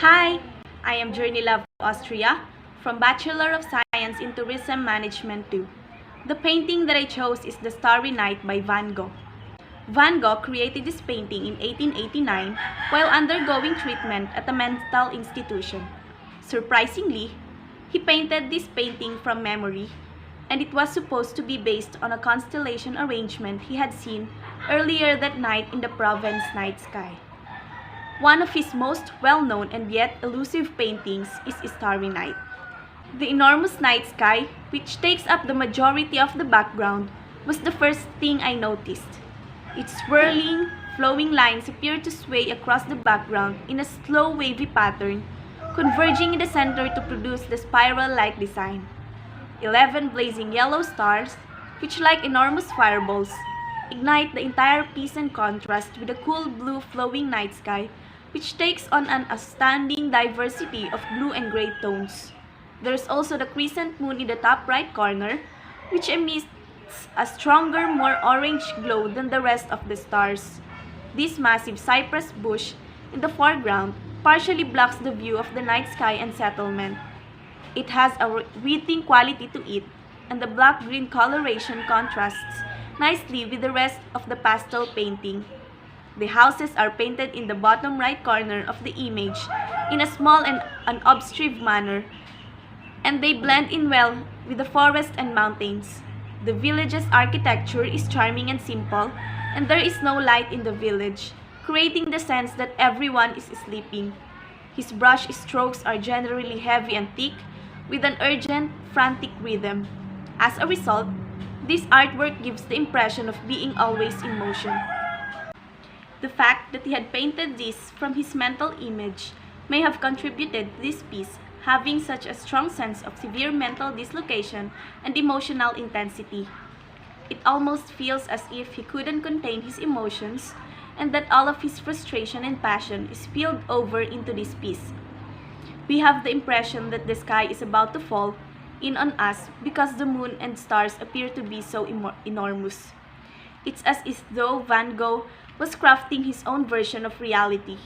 Hi, I am Journey Love Austria from Bachelor of Science in Tourism Management 2. The painting that I chose is The Starry Night by Van Gogh. Van Gogh created this painting in 1889 while undergoing treatment at a mental institution. Surprisingly, he painted this painting from memory, and it was supposed to be based on a constellation arrangement he had seen earlier that night in the Provence night sky. One of his most well-known and yet elusive paintings is Starry Night. The enormous night sky, which takes up the majority of the background, was the first thing I noticed. Its swirling, flowing lines appear to sway across the background in a slow wavy pattern, converging in the center to produce the spiral-like design. 11 blazing yellow stars, which like enormous fireballs, ignite the entire piece in contrast with the cool blue flowing night sky, which takes on an astounding diversity of blue and gray tones. There is also the crescent moon in the top right corner, which emits a stronger, more orange glow than the rest of the stars. This massive cypress bush in the foreground partially blocks the view of the night sky and settlement. It has a wreathing quality to it, and the black-green coloration contrasts nicely with the rest of the pastel painting. The houses are painted in the bottom right corner of the image in a small and unobtrusive manner, and they blend in well with the forest and mountains. The village's architecture is charming and simple, and there is no light in the village, creating the sense that everyone is sleeping. His brush strokes are generally heavy and thick, with an urgent, frantic rhythm. As a result, this artwork gives the impression of being always in motion. The fact that he had painted this from his mental image may have contributed to this piece having such a strong sense of severe mental dislocation and emotional intensity. It almost feels as if he couldn't contain his emotions and that all of his frustration and passion is spilled over into this piece. We have the impression that the sky is about to fall in on us because the moon and stars appear to be so enormous. It's as if though Van Gogh was crafting his own version of reality,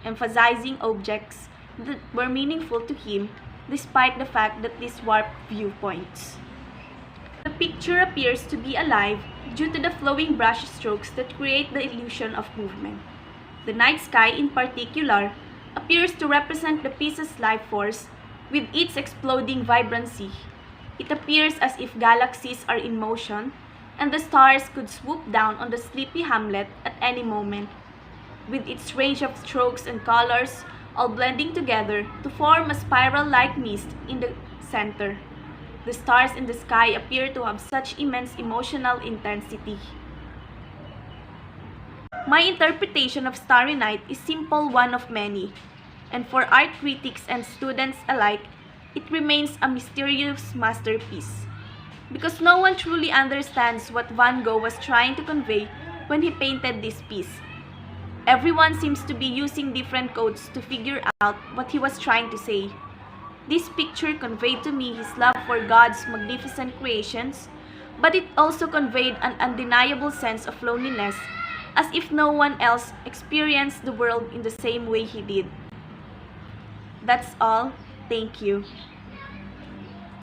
emphasizing objects that were meaningful to him despite the fact that these warped viewpoints. The picture appears to be alive due to the flowing brush strokes that create the illusion of movement. The night sky in particular appears to represent the piece's life force with its exploding vibrancy. It appears as if galaxies are in motion and the stars could swoop down on the sleepy hamlet at any moment, with its range of strokes and colors all blending together to form a spiral-like mist in the center. The stars in the sky appear to have such immense emotional intensity. My interpretation of Starry Night is simple one of many, and for art critics and students alike, it remains a mysterious masterpiece. Because no one truly understands what Van Gogh was trying to convey when he painted this piece. Everyone seems to be using different codes to figure out what he was trying to say. This picture conveyed to me his love for God's magnificent creations, but it also conveyed an undeniable sense of loneliness, as if no one else experienced the world in the same way he did. That's all. Thank you.